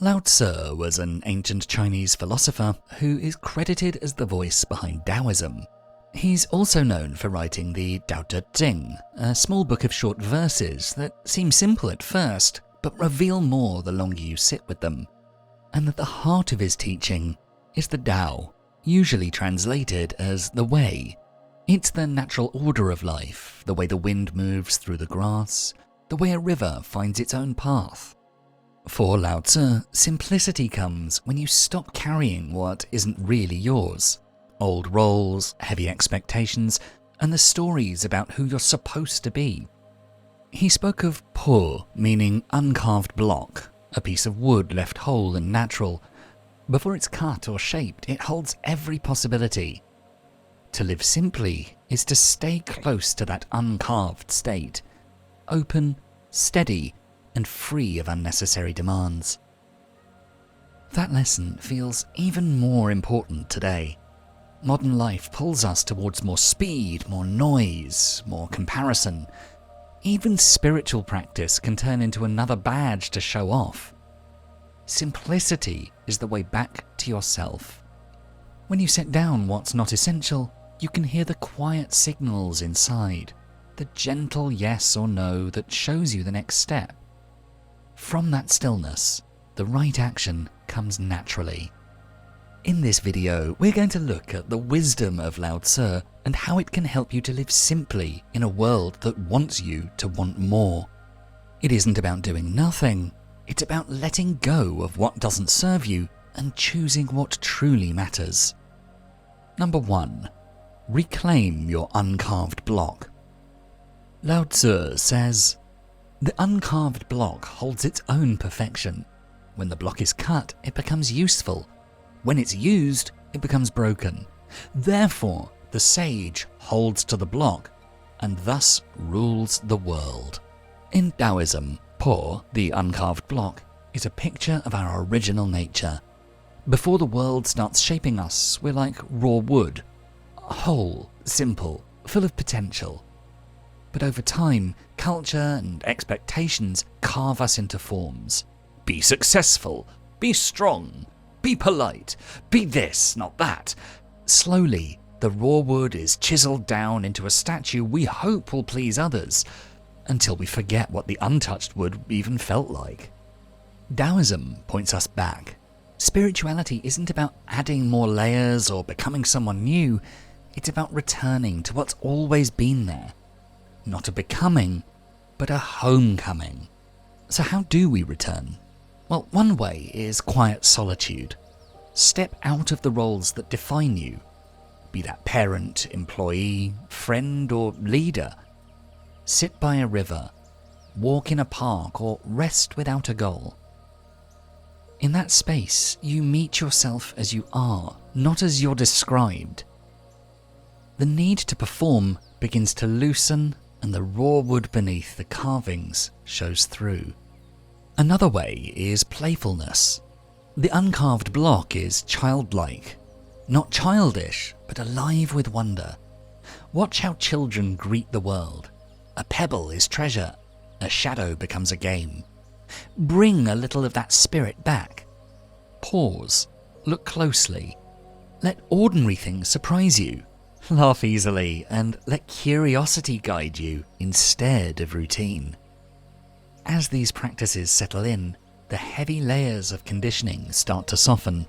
Lao Tzu was an ancient Chinese philosopher who is credited as the voice behind Daoism. He's also known for writing the Tao Te Ching, a small book of short verses that seem simple at first, but reveal more the longer you sit with them. And at the heart of his teaching is the Tao, usually translated as the way. It's the natural order of life, the way the wind moves through the grass, the way a river finds its own path. For Lao Tzu, simplicity comes when you stop carrying what isn't really yours. Old roles, heavy expectations, and the stories about who you're supposed to be. He spoke of po, meaning uncarved block, a piece of wood left whole and natural. Before it's cut or shaped, it holds every possibility. To live simply is to stay close to that uncarved state, open, steady, and free of unnecessary demands. That lesson feels even more important today. Modern life pulls us towards more speed, more noise, more comparison. Even spiritual practice can turn into another badge to show off. Simplicity is the way back to yourself. When you set down what's not essential, you can hear the quiet signals inside, the gentle yes or no that shows you the next step. From that stillness, the right action comes naturally. In this video, we're going to look at the wisdom of Lao Tzu and how it can help you to live simply in a world that wants you to want more. It isn't about doing nothing, it's about letting go of what doesn't serve you and choosing what truly matters. Number 1. Reclaim your uncarved block. Lao Tzu says, "The uncarved block holds its own perfection. When the block is cut, it becomes useful. When it's used, it becomes broken. Therefore, the sage holds to the block and thus rules the world." In Daoism, Po, the uncarved block, is a picture of our original nature. Before the world starts shaping us, we're like raw wood, whole, simple, full of potential. But over time, culture and expectations carve us into forms. Be successful, be strong, be polite, be this, not that. Slowly, the raw wood is chiseled down into a statue we hope will please others, until we forget what the untouched wood even felt like. Daoism points us back. Spirituality isn't about adding more layers or becoming someone new, it's about returning to what's always been there. Not a becoming, but a homecoming. So how do we return? Well, one way is quiet solitude. Step out of the roles that define you. Be that parent, employee, friend, or leader. Sit by a river, walk in a park, or rest without a goal. In that space, you meet yourself as you are, not as you're described. The need to perform begins to loosen, and the raw wood beneath the carvings shows through. Another way is playfulness. The uncarved block is childlike. Not childish, but alive with wonder. Watch how children greet the world. A pebble is treasure. A shadow becomes a game. Bring a little of that spirit back. Pause. Look closely. Let ordinary things surprise you. Laugh easily and let curiosity guide you instead of routine. As these practices settle in, the heavy layers of conditioning start to soften.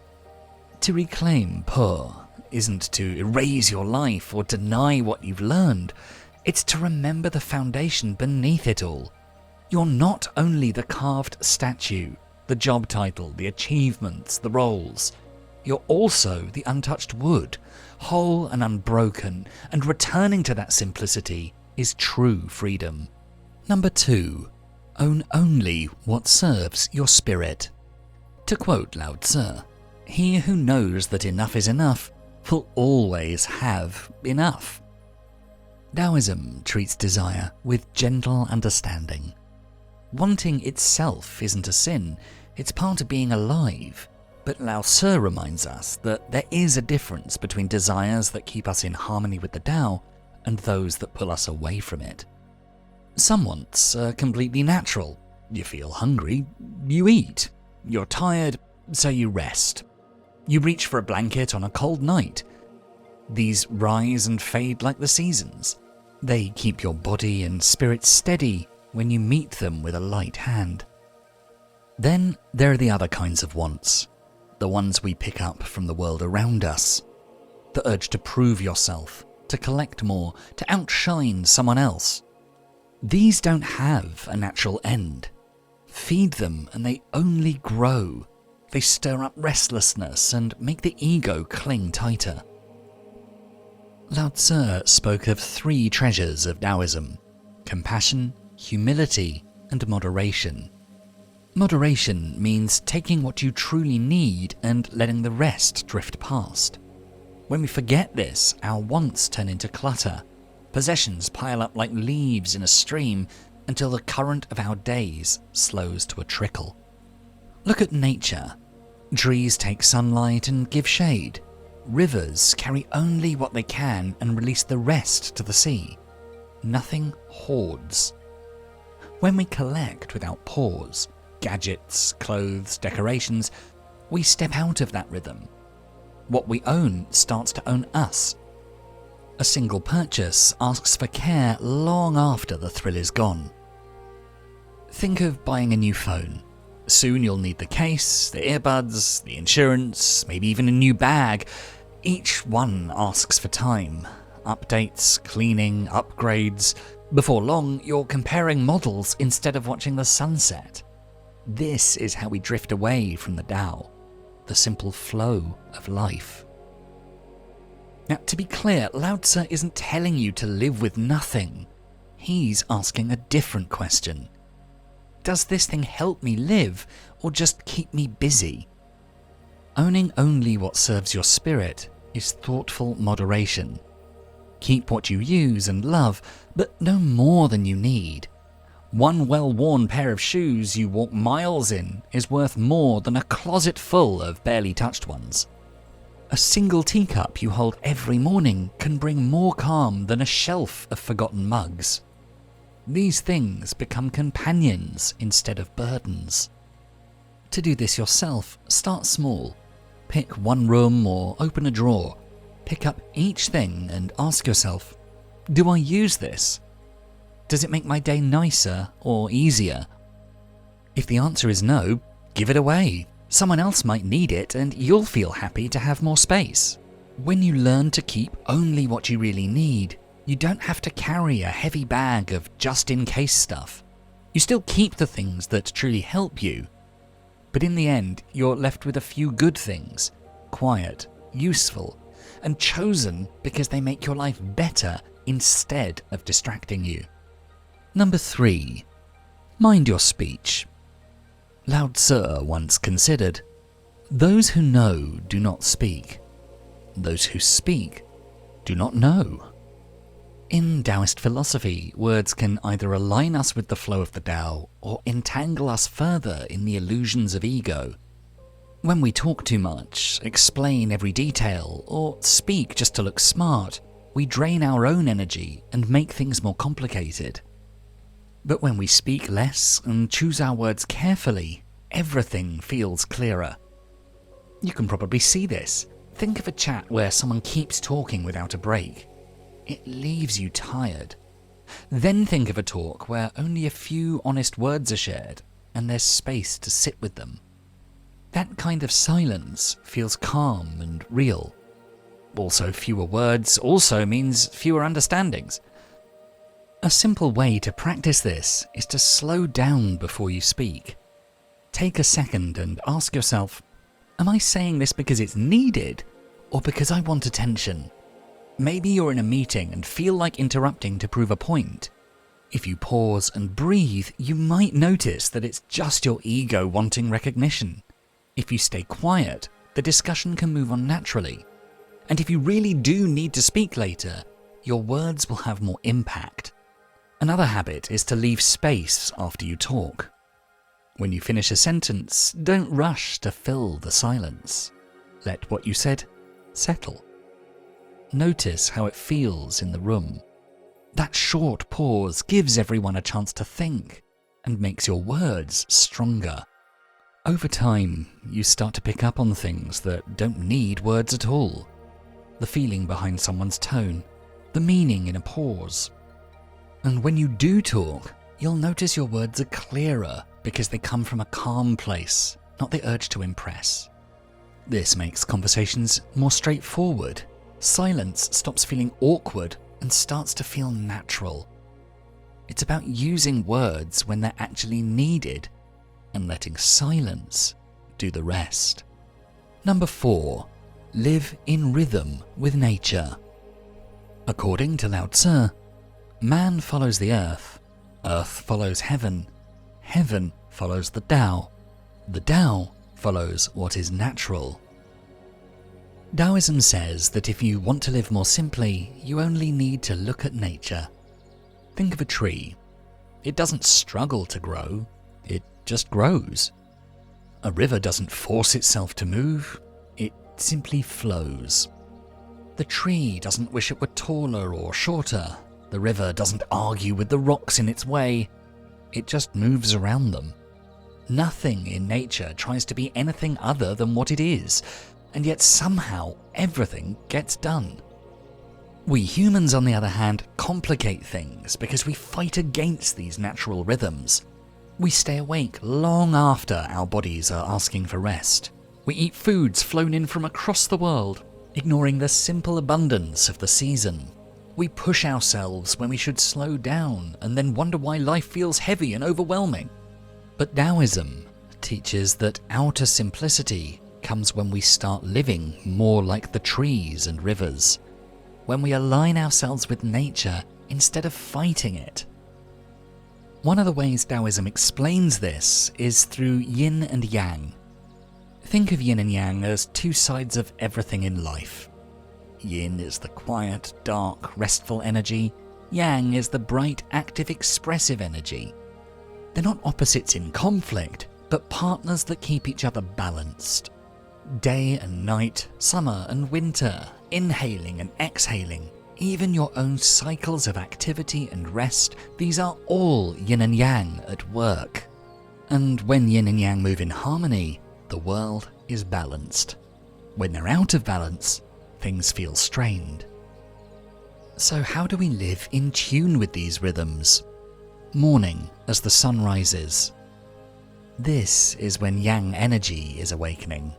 To reclaim Po isn't to erase your life or deny what you've learned. It's to remember the foundation beneath it all. You're not only the carved statue, the job title, the achievements, the roles. You're also the untouched wood, whole and unbroken, and returning to that simplicity is true freedom. Number 2. Own only what serves your spirit. To quote Lao Tzu, "He who knows that enough is enough will always have enough." Daoism treats desire with gentle understanding. Wanting itself isn't a sin, it's part of being alive. But Lao Tzu reminds us that there is a difference between desires that keep us in harmony with the Tao and those that pull us away from it. Some wants are completely natural. You feel hungry, you eat. You're tired, so you rest. You reach for a blanket on a cold night. These rise and fade like the seasons. They keep your body and spirit steady when you meet them with a light hand. Then there are the other kinds of wants, the ones we pick up from the world around us. The urge to prove yourself, to collect more, to outshine someone else. These don't have a natural end. Feed them and they only grow. They stir up restlessness and make the ego cling tighter. Lao Tzu spoke of 3 treasures of Daoism: compassion, humility, and moderation. Moderation means taking what you truly need and letting the rest drift past. When we forget this, our wants turn into clutter. Possessions pile up like leaves in a stream until the current of our days slows to a trickle. Look at nature. Trees take sunlight and give shade. Rivers carry only what they can and release the rest to the sea. Nothing hoards. When we collect without pause, gadgets, clothes, decorations, we step out of that rhythm. What we own starts to own us. A single purchase asks for care long after the thrill is gone. Think of buying a new phone. Soon you'll need the case, the earbuds, the insurance, maybe even a new bag. Each one asks for time. Updates, cleaning, upgrades. Before long, you're comparing models instead of watching the sunset. This is how we drift away from the Tao, the simple flow of life. Now, to be clear, Lao Tzu isn't telling you to live with nothing. He's asking a different question. Does this thing help me live, or just keep me busy? Owning only what serves your spirit is thoughtful moderation. Keep what you use and love, but no more than you need. One well-worn pair of shoes you walk miles in is worth more than a closet full of barely touched ones. A single teacup you hold every morning can bring more calm than a shelf of forgotten mugs. These things become companions instead of burdens. To do this yourself, start small. Pick one room or open a drawer. Pick up each thing and ask yourself, do I use this? Does it make my day nicer or easier? If the answer is no, give it away. Someone else might need it and you'll feel happy to have more space. When you learn to keep only what you really need, you don't have to carry a heavy bag of just-in-case stuff. You still keep the things that truly help you. But in the end, you're left with a few good things, quiet, useful, and chosen because they make your life better instead of distracting you. Number 3. Mind your speech. Lao Tzu once considered, "Those who know do not speak. Those who speak do not know." In Taoist philosophy, words can either align us with the flow of the Tao or entangle us further in the illusions of ego. When we talk too much, explain every detail, or speak just to look smart, we drain our own energy and make things more complicated. But when we speak less and choose our words carefully, everything feels clearer. You can probably see this. Think of a chat where someone keeps talking without a break. It leaves you tired. Then think of a talk where only a few honest words are shared and there's space to sit with them. That kind of silence feels calm and real. Also, fewer words also means fewer understandings. A simple way to practice this is to slow down before you speak. Take a second and ask yourself, am I saying this because it's needed or because I want attention? Maybe you're in a meeting and feel like interrupting to prove a point. If you pause and breathe, you might notice that it's just your ego wanting recognition. If you stay quiet, the discussion can move on naturally. And if you really do need to speak later, your words will have more impact. Another habit is to leave space after you talk. When you finish a sentence, don't rush to fill the silence. Let what you said settle. Notice how it feels in the room. That short pause gives everyone a chance to think and makes your words stronger. Over time, you start to pick up on things that don't need words at all. The feeling behind someone's tone, the meaning in a pause. And when you do talk, you'll notice your words are clearer because they come from a calm place, not the urge to impress. This makes conversations more straightforward. Silence stops feeling awkward and starts to feel natural. It's about using words when they're actually needed and letting silence do the rest. Number 4, live in rhythm with nature. According to Lao Tzu, man follows the earth follows heaven, heaven follows the Tao follows what is natural. Daoism says that if you want to live more simply, you only need to look at nature. Think of a tree. It doesn't struggle to grow, it just grows. A river doesn't force itself to move, it simply flows. The tree doesn't wish it were taller or shorter. The river doesn't argue with the rocks in its way, it just moves around them. Nothing in nature tries to be anything other than what it is, and yet somehow everything gets done. We humans, on the other hand, complicate things because we fight against these natural rhythms. We stay awake long after our bodies are asking for rest. We eat foods flown in from across the world, ignoring the simple abundance of the season. We push ourselves when we should slow down and then wonder why life feels heavy and overwhelming. But Daoism teaches that outer simplicity comes when we start living more like the trees and rivers, when we align ourselves with nature instead of fighting it. One of the ways Daoism explains this is through yin and yang. Think of yin and yang as two sides of everything in life. Yin is the quiet, dark, restful energy. Yang is the bright, active, expressive energy. They're not opposites in conflict, but partners that keep each other balanced. Day and night, summer and winter, inhaling and exhaling, even your own cycles of activity and rest, these are all yin and yang at work. And when yin and yang move in harmony, the world is balanced. When they're out of balance, things feel strained. So how do we live in tune with these rhythms? Morning as the sun rises. This is when yang energy is awakening.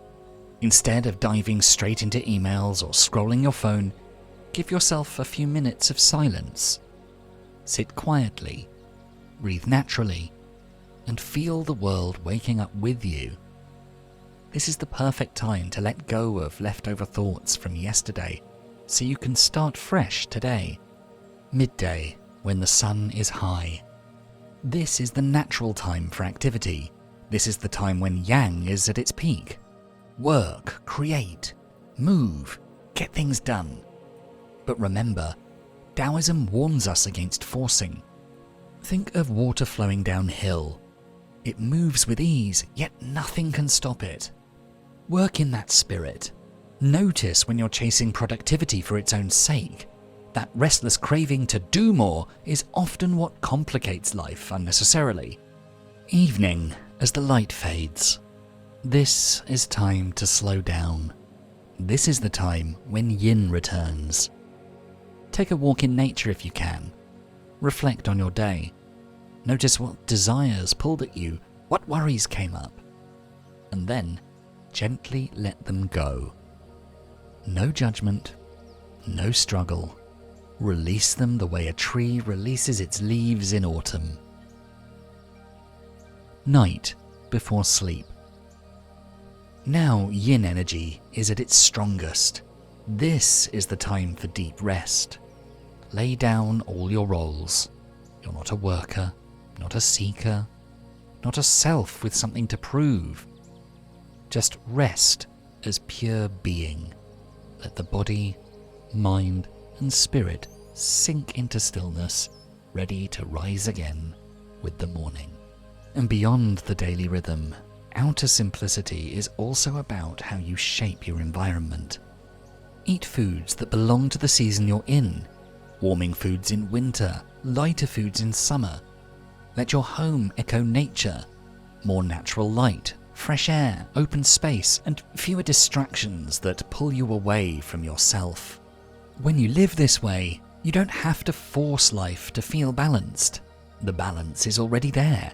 Instead of diving straight into emails or scrolling your phone, give yourself a few minutes of silence. Sit quietly, breathe naturally, and feel the world waking up with you. This is the perfect time to let go of leftover thoughts from yesterday so you can start fresh today. Midday, when the sun is high. This is the natural time for activity. This is the time when yang is at its peak. Work, create, move, get things done. But remember, Daoism warns us against forcing. Think of water flowing downhill. It moves with ease, yet nothing can stop it. Work in that spirit. Notice when you're chasing productivity for its own sake. That restless craving to do more is often what complicates life unnecessarily. Evening, as the light fades. This is time to slow down. This is the time when yin returns. Take a walk in nature if you can. Reflect on your day. Notice what desires pulled at you, what worries came up. And then, gently let them go. No judgment, no struggle. Release them the way a tree releases its leaves in autumn. Night before sleep. Now yin energy is at its strongest. This is the time for deep rest. Lay down all your roles. You're not a worker, not a seeker, not a self with something to prove. Just rest as pure being. Let the body, mind, and spirit sink into stillness, ready to rise again with the morning. And beyond the daily rhythm, outer simplicity is also about how you shape your environment. Eat foods that belong to the season you're in. Warming foods in winter, lighter foods in summer. Let your home echo nature. More natural light, fresh air, open space, and fewer distractions that pull you away from yourself. When you live this way, you don't have to force life to feel balanced. The balance is already there,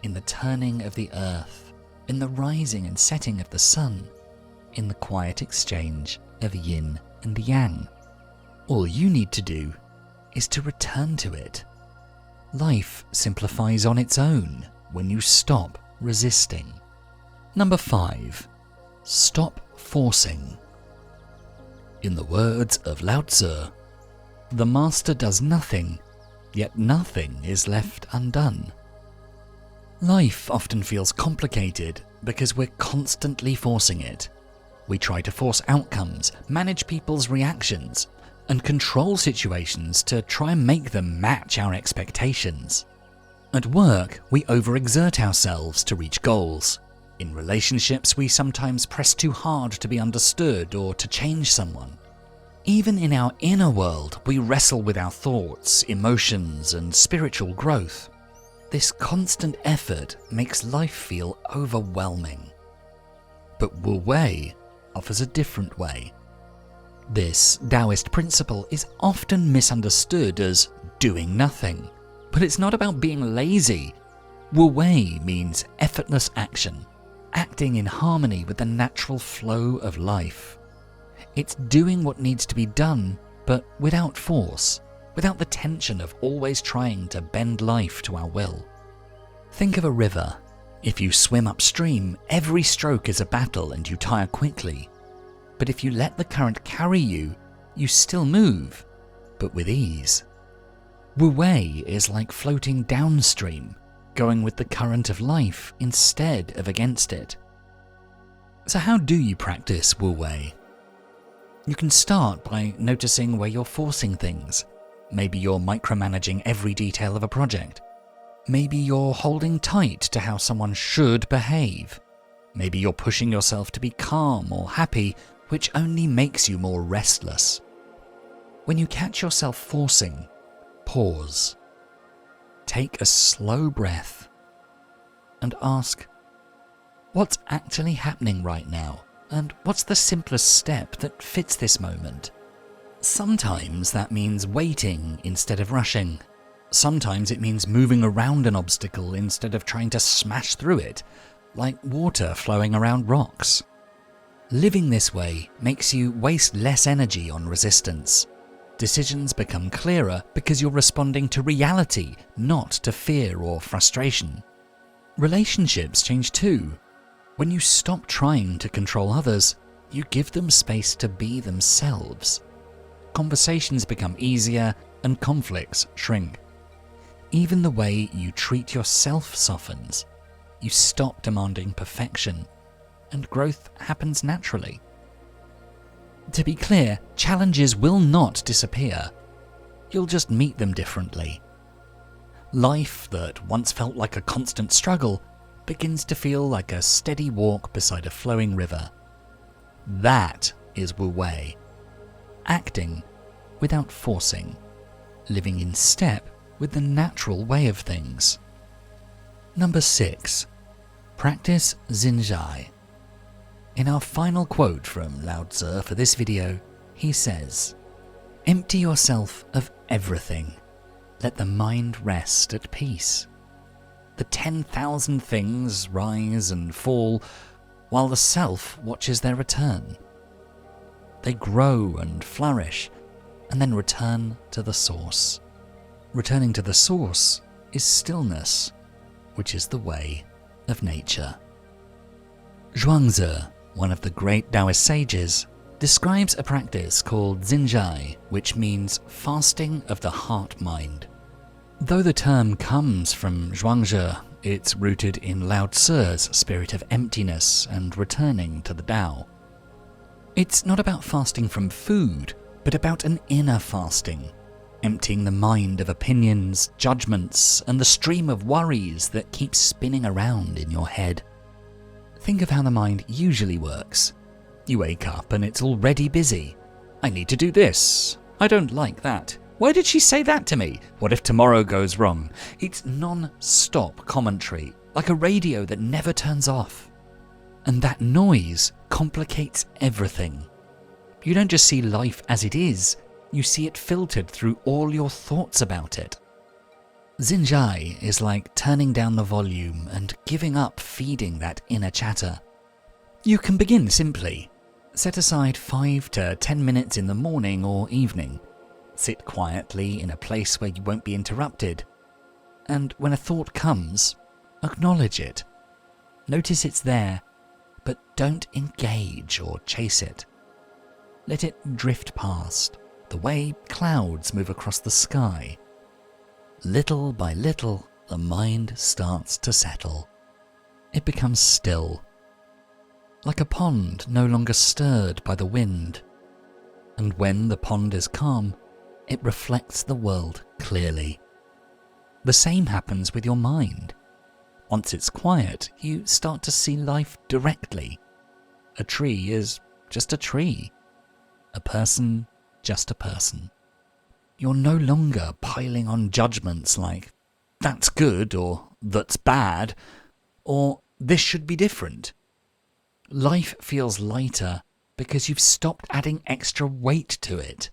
in the turning of the earth, in the rising and setting of the sun, in the quiet exchange of yin and yang. All you need to do is to return to it. Life simplifies on its own when you stop resisting. Number 5. Stop forcing. In the words of Lao Tzu, the master does nothing, yet nothing is left undone. Life often feels complicated because we're constantly forcing it. We try to force outcomes, manage people's reactions, and control situations to try and make them match our expectations. At work, we overexert ourselves to reach goals. In relationships, we sometimes press too hard to be understood or to change someone. Even in our inner world, we wrestle with our thoughts, emotions, and spiritual growth. This constant effort makes life feel overwhelming. But Wu Wei offers a different way. This Taoist principle is often misunderstood as doing nothing, but it's not about being lazy. Wu Wei means effortless action, acting in harmony with the natural flow of life. It's doing what needs to be done, but without force, without the tension of always trying to bend life to our will. Think of a river. If you swim upstream, every stroke is a battle and you tire quickly. But if you let the current carry you, you still move, but with ease. Wu Wei is like floating downstream, going with the current of life instead of against it. So how do you practice Wu Wei? You can start by noticing where you're forcing things. Maybe you're micromanaging every detail of a project. Maybe you're holding tight to how someone should behave. Maybe you're pushing yourself to be calm or happy, which only makes you more restless. When you catch yourself forcing, pause. Take a slow breath and ask, what's actually happening right now? And what's the simplest step that fits this moment? Sometimes that means waiting instead of rushing. Sometimes it means moving around an obstacle instead of trying to smash through it, like water flowing around rocks. Living this way makes you waste less energy on resistance. Decisions become clearer because you're responding to reality, not to fear or frustration. Relationships change too. When you stop trying to control others, you give them space to be themselves. Conversations become easier and conflicts shrink. Even the way you treat yourself softens. You stop demanding perfection, and growth happens naturally. To be clear, challenges will not disappear. You'll just meet them differently. Life that once felt like a constant struggle begins to feel like a steady walk beside a flowing river. That is Wu Wei. Acting without forcing, living in step with the natural way of things. Number 6. Practice Xin Zhai. In our final quote from Lao Tzu for this video, he says, "Empty yourself of everything. Let the mind rest at peace. The 10,000 things rise and fall, while the self watches their return. They grow and flourish, and then return to the source. Returning to the source is stillness, which is the way of nature." Zhuangzi, one of the great Taoist sages, describes a practice called Xin Zhai, which means fasting of the heart-mind. Though the term comes from Zhuangzi, it's rooted in Lao Tzu's spirit of emptiness and returning to the Tao. It's not about fasting from food, but about an inner fasting, emptying the mind of opinions, judgments, and the stream of worries that keep spinning around in your head. Think of how the mind usually works. You wake up and it's already busy. I need to do this. I don't like that. Why did she say that to me? What if tomorrow goes wrong? It's non-stop commentary, like a radio that never turns off. And that noise complicates everything. You don't just see life as it is, you see it filtered through all your thoughts about it. Xin Zhai is like turning down the volume and giving up feeding that inner chatter. You can begin simply. Set aside 5 to 10 minutes in the morning or evening. Sit quietly in a place where you won't be interrupted. And when a thought comes, acknowledge it. Notice it's there, but don't engage or chase it. Let it drift past, the way clouds move across the sky. Little by little, the mind starts to settle. It becomes still, like a pond no longer stirred by the wind. And when the pond is calm, it reflects the world clearly. The same happens with your mind. Once it's quiet, you start to see life directly. A tree is just a tree. A person, just a person. You're no longer piling on judgments like, that's good, or that's bad, or this should be different. Life feels lighter because you've stopped adding extra weight to it.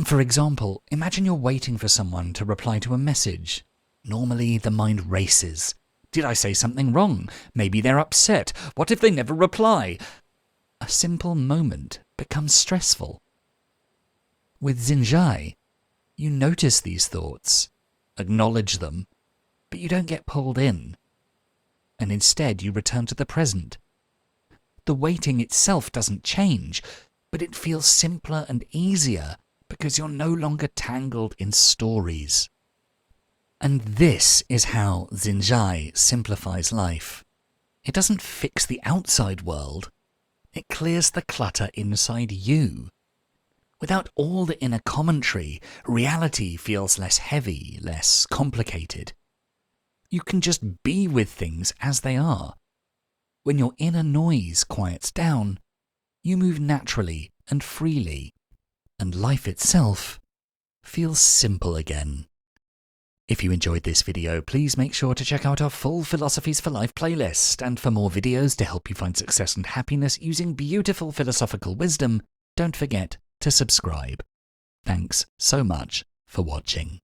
For example, imagine you're waiting for someone to reply to a message. Normally, the mind races. Did I say something wrong? Maybe they're upset. What if they never reply? A simple moment becomes stressful. With Xin Zhai, you notice these thoughts, acknowledge them, but you don't get pulled in. And instead you return to the present. The waiting itself doesn't change, but it feels simpler and easier because you're no longer tangled in stories. And this is how Xin Zhai simplifies life. It doesn't fix the outside world. It clears the clutter inside you. Without all the inner commentary, reality feels less heavy, less complicated. You can just be with things as they are. When your inner noise quiets down, you move naturally and freely, and life itself feels simple again. If you enjoyed this video, please make sure to check out our full Philosophies for Life playlist, and for more videos to help you find success and happiness using beautiful philosophical wisdom, don't forget to subscribe. Thanks so much for watching.